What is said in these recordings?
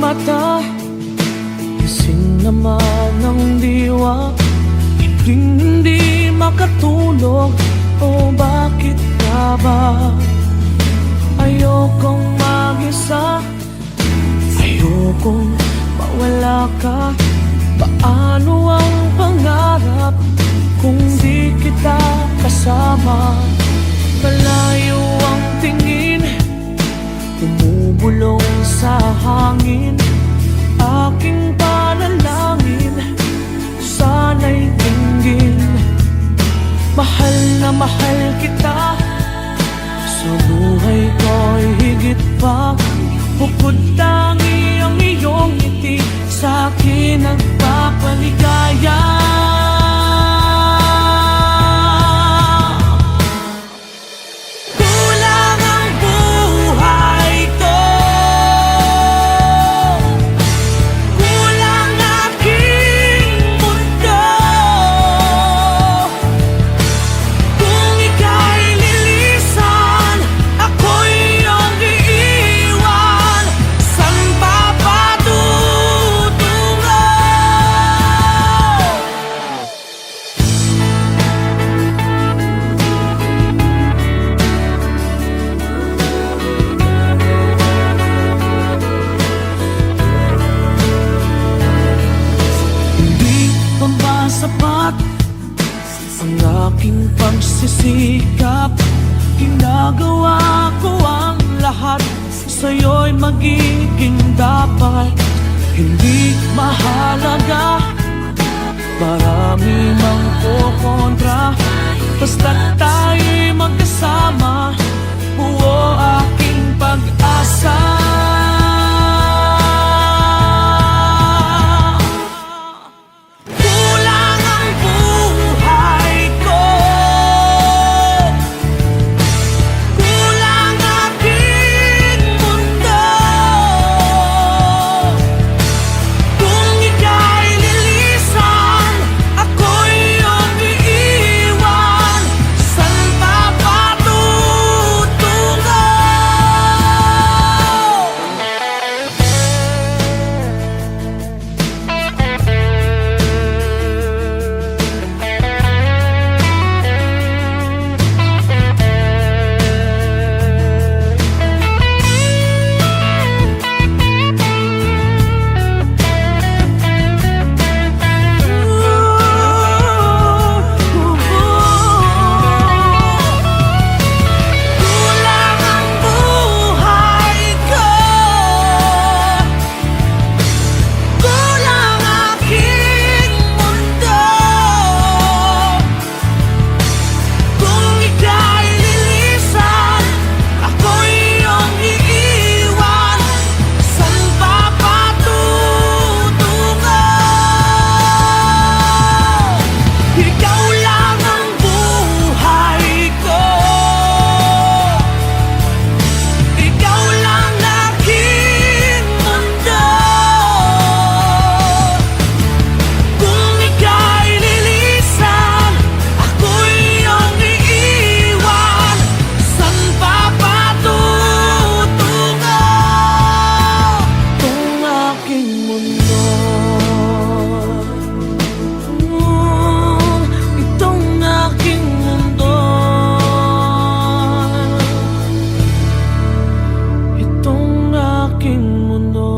mata, gising naman ng diwa. Hindi makatulog, o bakit ka ba? Ayokong mag-isa, ayokong mawala ka. Paano ang pangarap kung di kita kasama? Malayo ang tingin, bumubulong sa hangin. Aking panalangin, sana'y dinggin. Mahal na mahal kita, sa buhay ko'y higit pa. Bukod tangi ang iyong ngiti, sa'kin nagpapaligaya. Kulang ang buhay ko, kulang aking mundo. Kung ika'y lilisan, ako'y iyong iiwan. San pa patutungo? Hindi pa ba sapat ang aking pagsisikap? Ginagawa ko ang lahat, sa'yo'y magiging dapat. Hindi mahalaga, marami mang kukontra. Basta't tayo'y magkasama, buo aking pag-asa. Kulang ang buhay ko, kulang aking mundo. Kung ika'y lilisan, ako'y iyong iiwan. San pa patutungo? Kulang ang buhay ko, kulang aking mundo. Kung ika'y lilisan, ako'y iyong iiwan. San pa patutungo? Ikaw lang ang buhay ko, ikaw lang aking mundo. Kung ika'y lilisan, ako'y iyong iiwan. San pa patutungo? Itong aking mundo, itong aking mundo, itong aking mundo.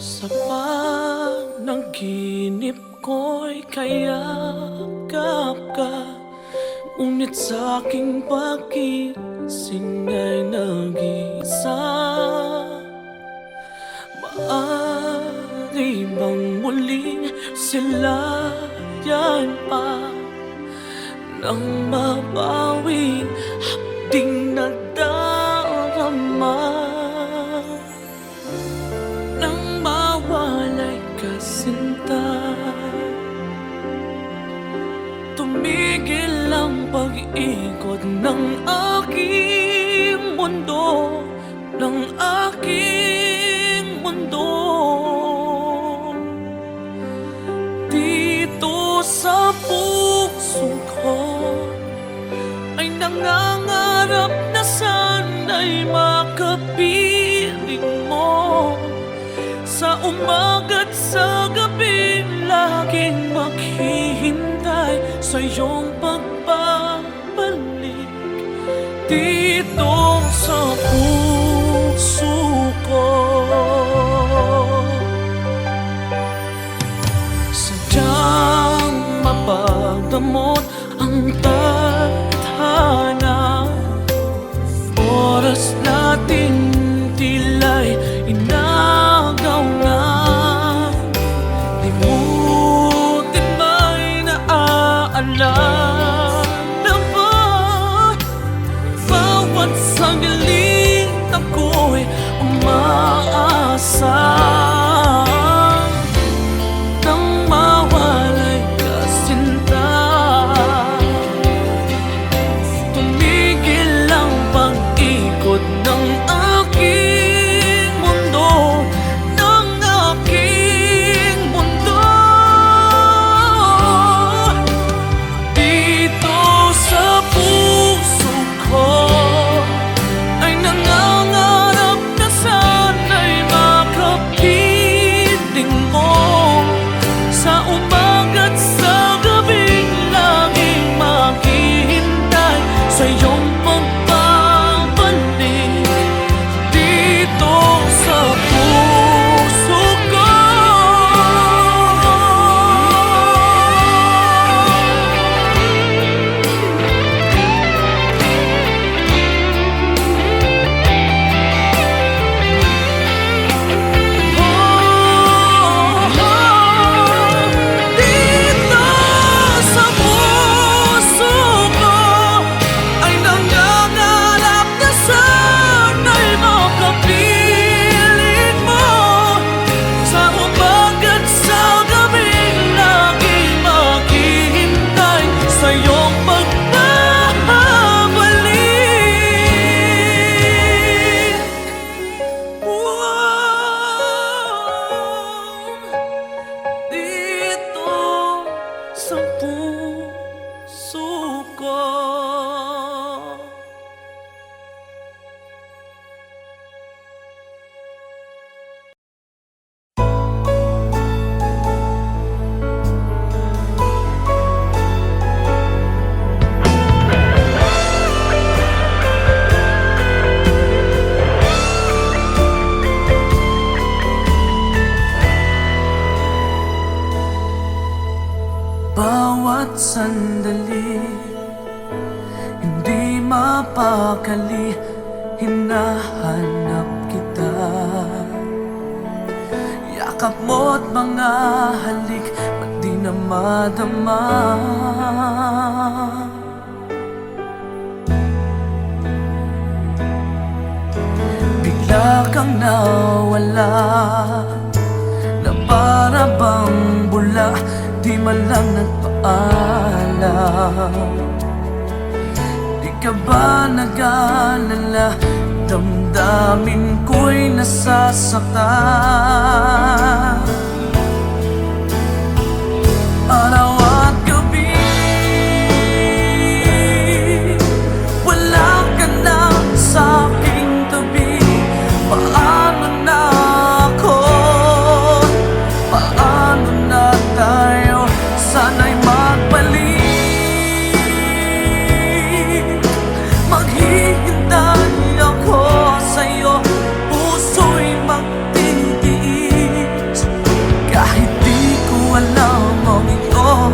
Sa panaginip ko'y kayakap ka, ngunit sa'king pagising ay nag-isa. Maaari bang muling silayan pa nang mabawing hapding nadarama? Nang mawalay ka sinta, tumigil tumigil ang pag-ikot ng aking mundo, ng aking mundo. Dito sa puso ko ay nangangarap na sana'y makapiling mo. Sa umaga't sa gabi, laging maghihintay sa iyong pagbabalik. Dito sa puso ko, sadyang mapagdamot ang tadhana. Oras nating tila'y inagaw na. Limutin ba'y naaalala ba? Bawat sandali ako'y umaasa nang mawalay ka, sinta. Tumigil ang pag-ikot ng aking mundo, ng aking mundo. Dito sa puso ko ay nangangarap na sana'y makapiling mo. Sa umaga't sa gabing laging maghihintay sa iyong pagbabalik. Dito sa puso ko, dito sa puso ko ay nangangarap na sana'y makapiling mo. Sa umaga't sa gabing laging maghihintay sa iyong pagbabalik. Dito sa puso ko. Bawat sandali, hindi mapakali, hinahanap kita. Yakap mo't mga halik, ba't di na madama? Bigla kang nawala, na para bang bula, di man lang nagpaalam. Di ka ba nag-alala, damdamin ko'y nasasaktan. Araw at gabi, wala ka na sa aking tabi. Paano na ako? Paano na tayo? Sana'y magbalik. Maghihintay ako sa'yo, puso'y magtitiis. Kahit di ko alam ang ito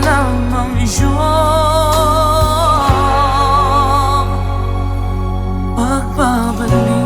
lamang iyong pagbabalik.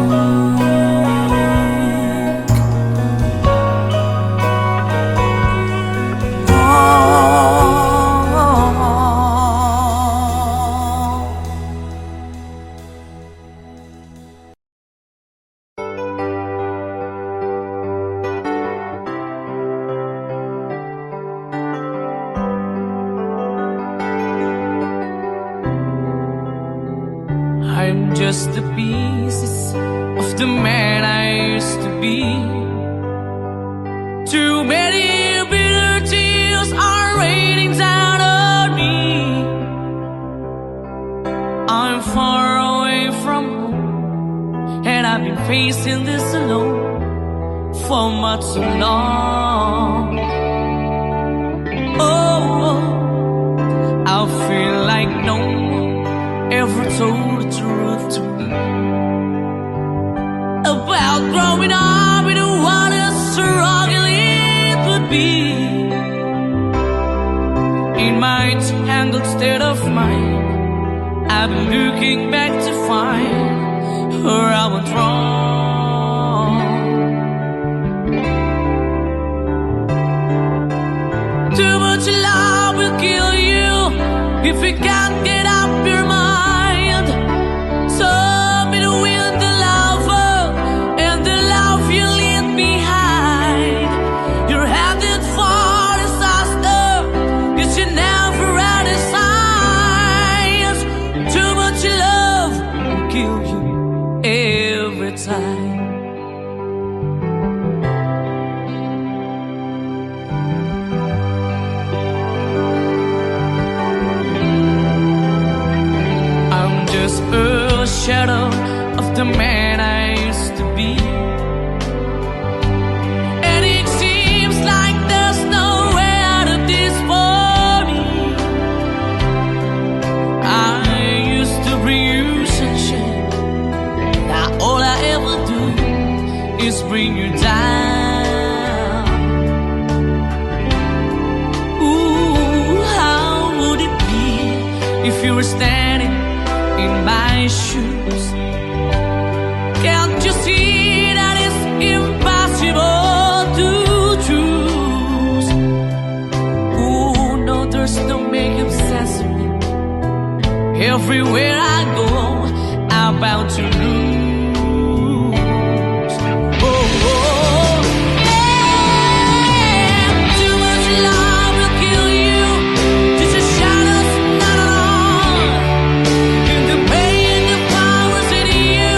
I'm just the pieces of the man I used to be. Too many bitter tears are raining down on me. I'm far away from home, and I've been facing this alone for much too long. Oh, I feel like no one ever told the truth to me about growing up in what a struggle it would be. In my tangled state of mind, I've been looking back to find where I went wrong. Too much love will kill you if you can't get up your mind. Shadow of the man I used to be, and it seems like there's no way out of this for me. I used to bring you sunshine, now all I ever do is bring you down. Ooh, how would it be if you were standing in my shoes? Can't you see that it's impossible to choose? Oh no, there's no making sense of me. Everywhere I go, I'm bound to lose. Oh, oh, yeah. Too much love will kill you. Just a shadow's not on. The pain, the powers in you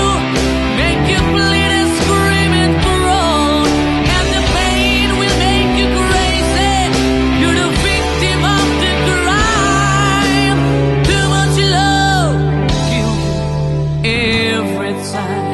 make you bleed and scream and groan, and the pain will make you crazy. You're the victim of the crime. Too much love kill you every time.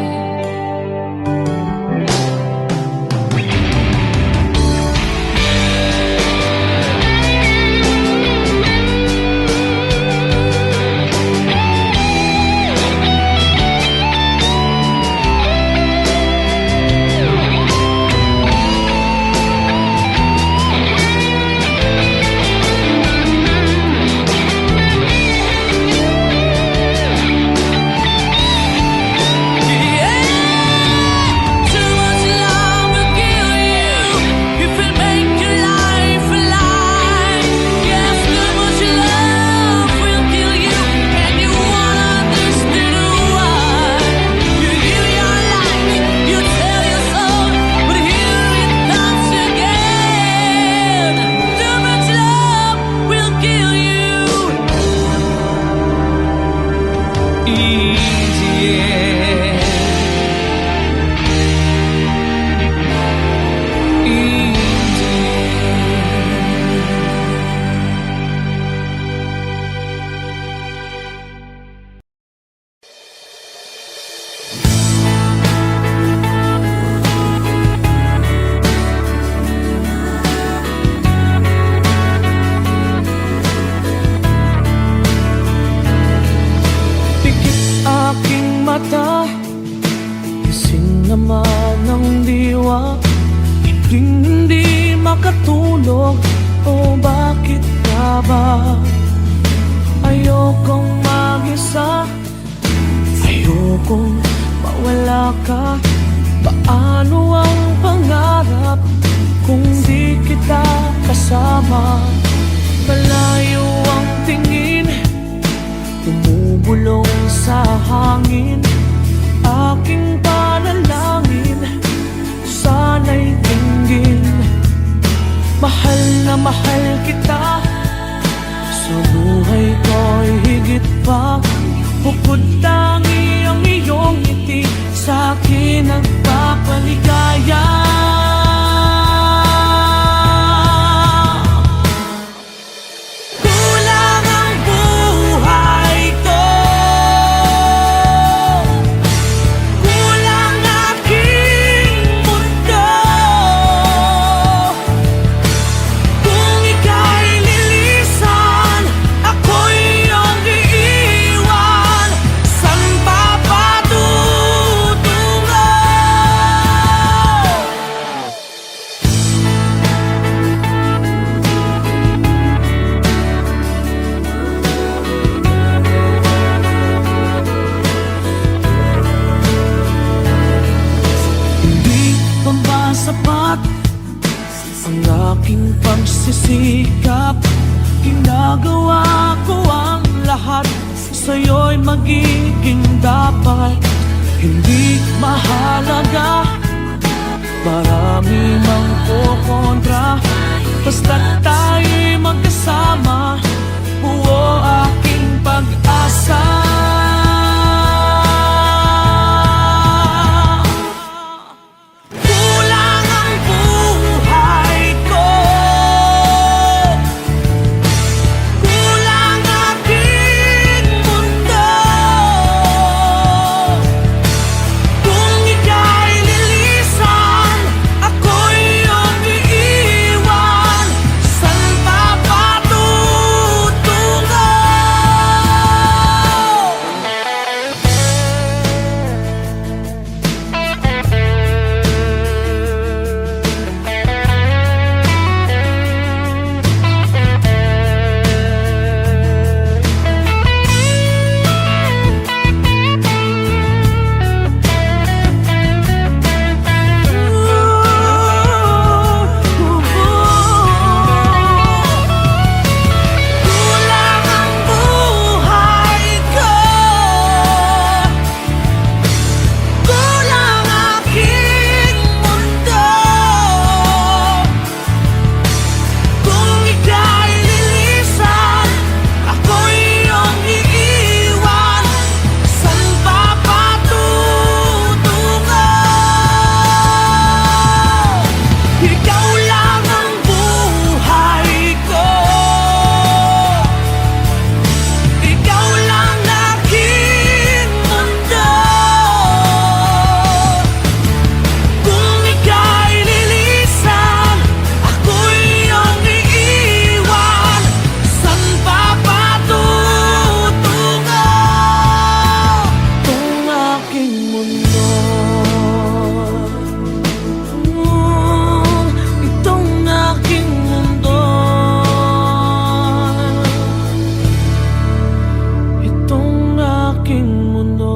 Hindi makatulog, o bakit ka ba? Ayokong mag-isa, ayokong mawala ka. Paano ang pangarap kung di kita kasama? Malayo ang tingin, bumubulong sa hangin. Aking panalangin, sana'y tinggin. Mahal na mahal kita, sa buhay ko'y higit pa. Bukod tangi ang iyong ngiti, sa'kin nagpapaligaya. Kulang ang buhay ko, kulang aking mundo. Kung ika'y lilisan, ako'y iyong iiwan. San ba patutungo? Hindi pa ba sapat ang aking pagsisikap? Ginagawa ko ang lahat, sa'yo'y magiging dapat. Hindi mahalaga, marami mang kukontra. Basta't tayo'y magkasama, buo aking pag-asa. Kulang ang buhay ko, kulang aking mundo. Kung ika'y lilisan, ako'y iyong iiwan. San ba patutungo? Kulang ang buhay ko, kulang aking mundo. Kung ika'y lilisan, ako'y iyong iiwan. San ba patutungo? Ikaw lang ang buhay ko, ikaw lang aking mundo. Kung ika'y lilisan, ako'y iyong iiwan. San ba patutungo? Itong aking mundo, itong aking mundo, itong aking mundo.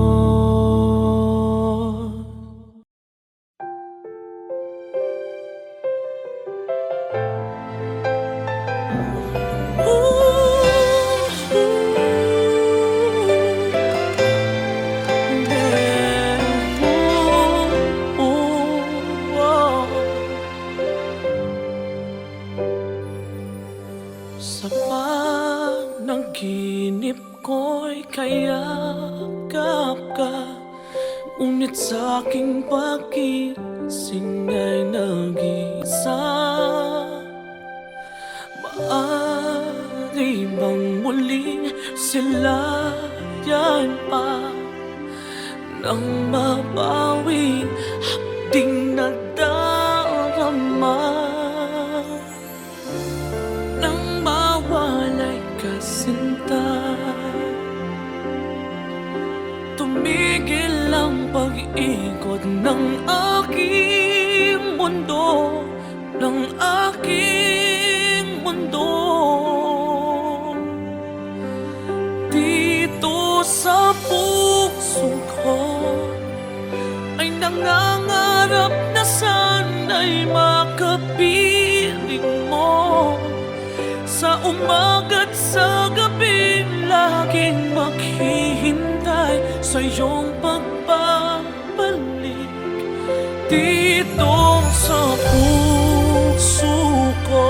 Sa panaginip ko'y kayakap ka, ngunit sa aking pagising ay nag-iisa. Maaari bang muling silayan pa nang mabawi hapding nadarama? Nang mawalay ka sinta, tumigil ang pag-ikot ng aking mundo, ng aking mundo. puso ko ay nangangarap na sana'y makapiling mo. Sa umaga't sa gabi laging maghihintay sa iyong pagbabalik dito sa puso ko.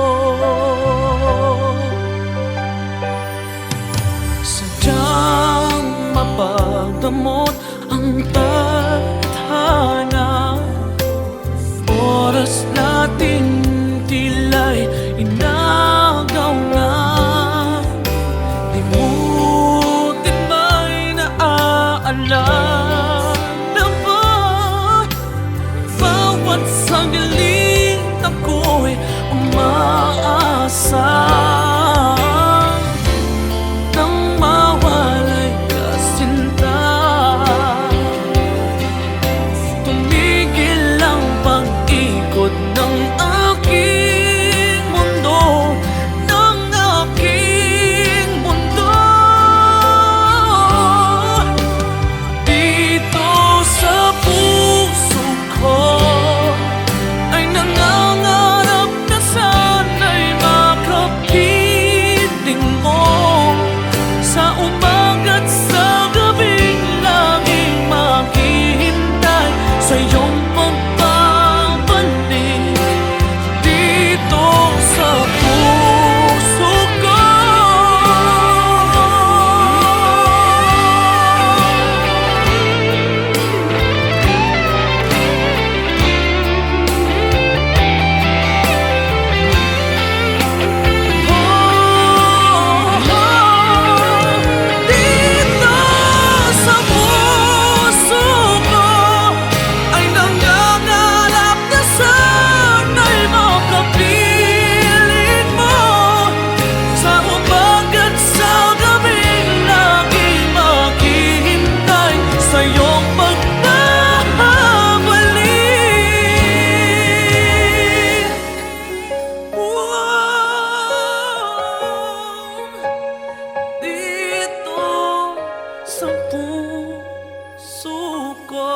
Sadyang mapagdamot ang tadhana, oras natin tila'y inagaw na. Limutin ba'y naaalala ba? Bawat sandali ako'y umaasa nang mawalay ka, sinta. Tumigil ang pag-ikot ng aking mundo, ng aking mundo. Dito sa puso ko ay nangangarap na sana'y makapiling mo. Sa umaga't sa gabing laging maghihintay sa iyong pagbabalik dito sa puso ko. Dito sa puso ko ay nangangarap na sana'y makapiling mo. Sa umaga't sa gabing laging maghihintay sa iyong pagbabalik. Dito sa puso ko.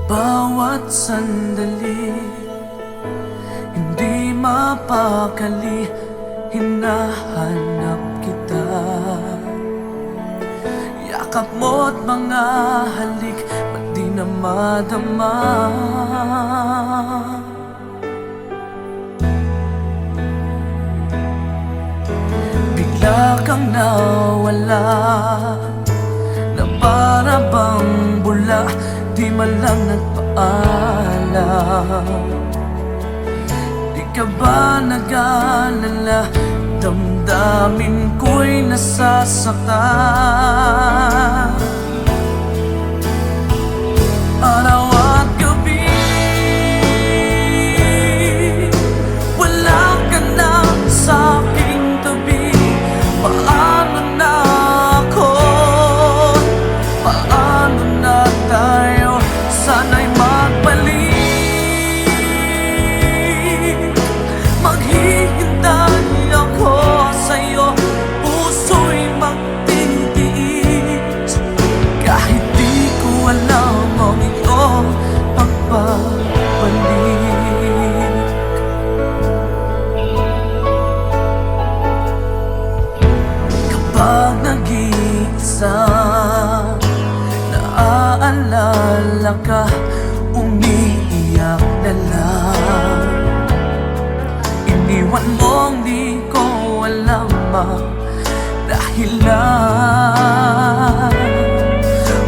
Bawat sandali hindi mapakali, hinahanap kita. Yakap mo't mga halik, ba't di na madama? Bigla kang nawala, na para bang bula, di man lang nagpaalam. Di ka ba nag-alala, damdamin ko'y nasasaktan. Araw at gabi wala ka na sa aking tabi. Paano na ako? Paano na tayo? Sana'y magbalik. Maghihintay ako sa'yo, puso'y magtitiis. Kahit di ko alam ang iyong pagbabalik. Kapag nag-iisa, naaalala ka, umiiyak na lang. Iniwan mong di ko alam ang dahilan.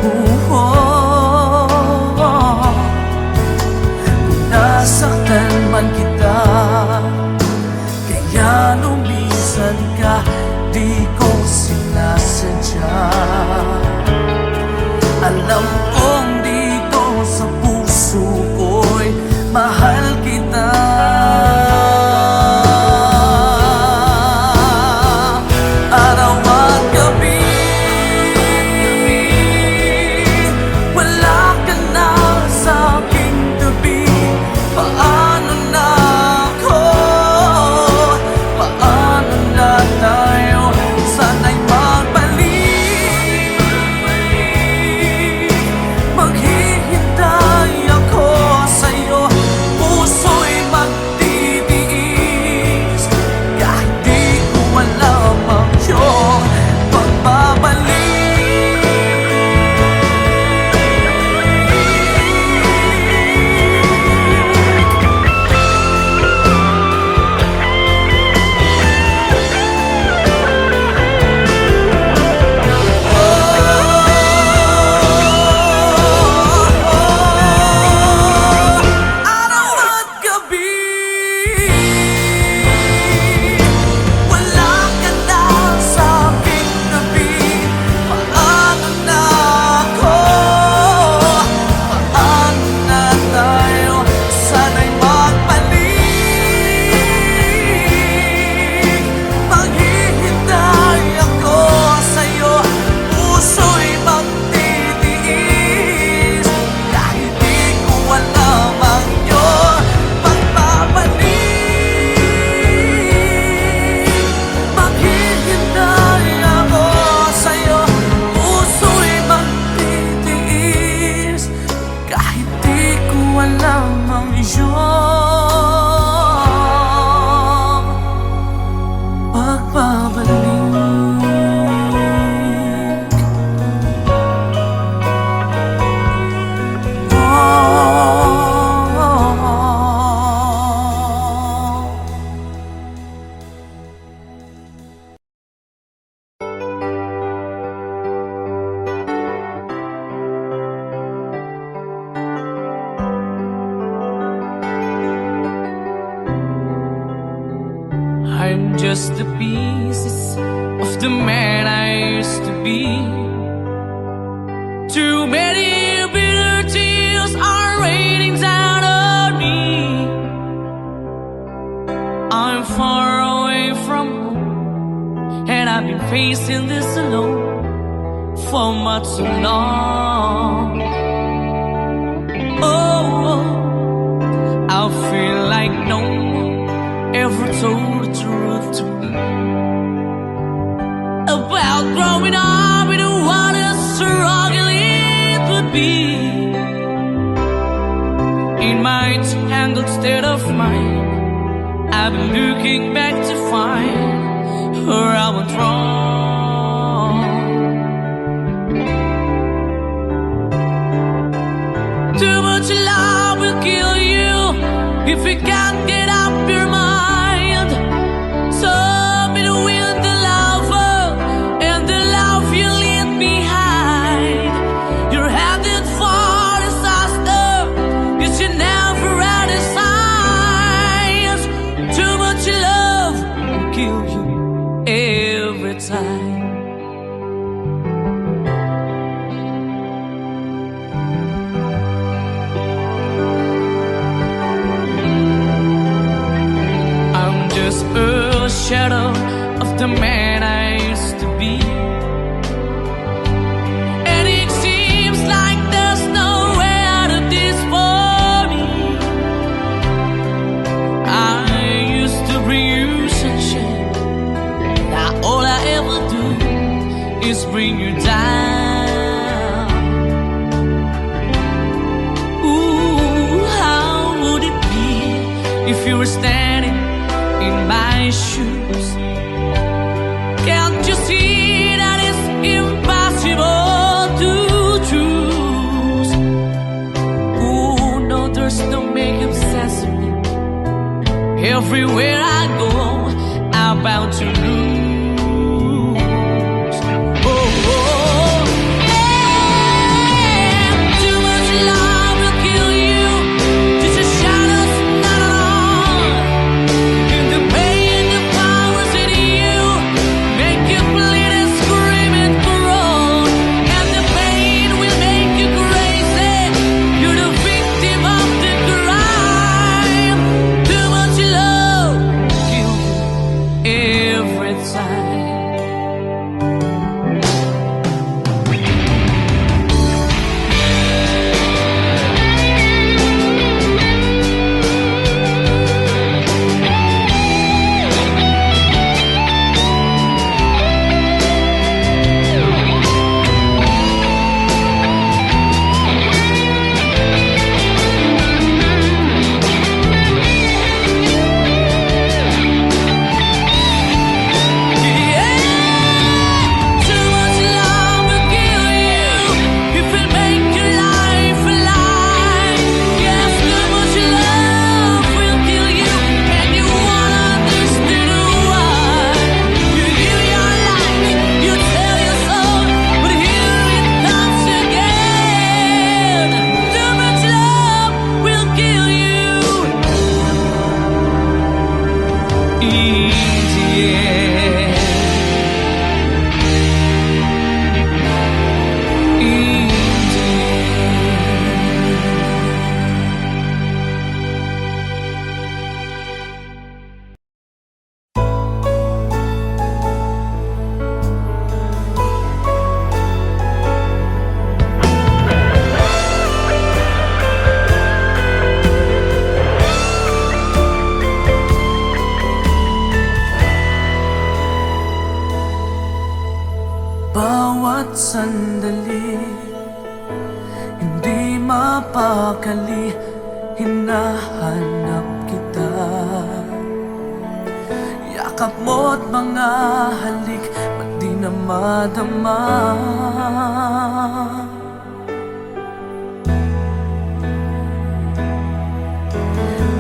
Kung nasaktan man kita, kaya lumisan ka, di ko sinasadya. Alam kong dito sa puso ko'y just the pieces of the man I used to be. Too many bitter tears are raining down on me. I'm far away from home, and I've been facing this alone for much too long. Oh, I feel like no one ever told the truth to me about growing up in what a struggle it would be. In my tangled state of mind, I've been looking back to find where I went wrong. Too much love will kill you if you can't get up your mind. So between the lover and the love you leave behind, you're headed for disaster. You should never had a signs. Too much love will kill you every time. A shadow of the man I used to be, and it seems like there's no way out of this for me. I used to bring you sunshine, now all I ever do is bring you down. Ooh, how would it be if you were standing in my shoes? Can't you see that it's impossible to choose? Oh no, there's no making sense of me. Everywhere I go, I'm bound to lose. Bawat sandali, hindi mapakali, hinahanap kita. Yakap mo't mga halik, ba't di na madama?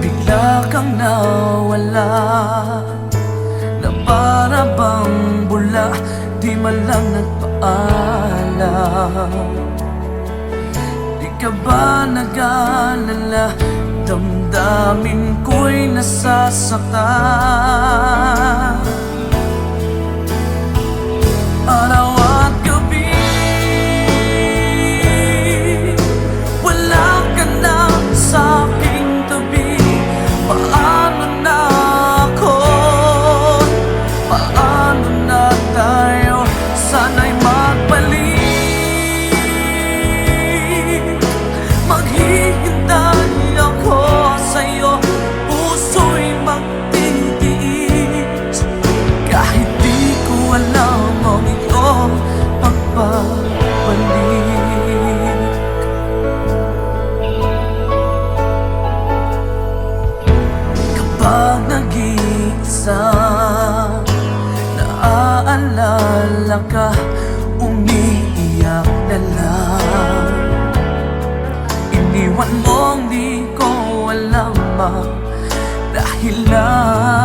Bigla kang nawala, na para bang bula, di man lang nagpaalam. Di ka ba nag-alala damdamin ko'y nasasaktan. Araw at gabi, wala ka na sa aking tabi. Paano na ako? Paano na tayo? Sana'y magbalik. Maghihintay ako sa'yo, puso'y magtitiis. Kahit di ko alam ang iyong pagbabalik. Kapag nag-iisa, naaalala ka, umiiyak na lang. Iniwan mong di ko alam ang dahilan.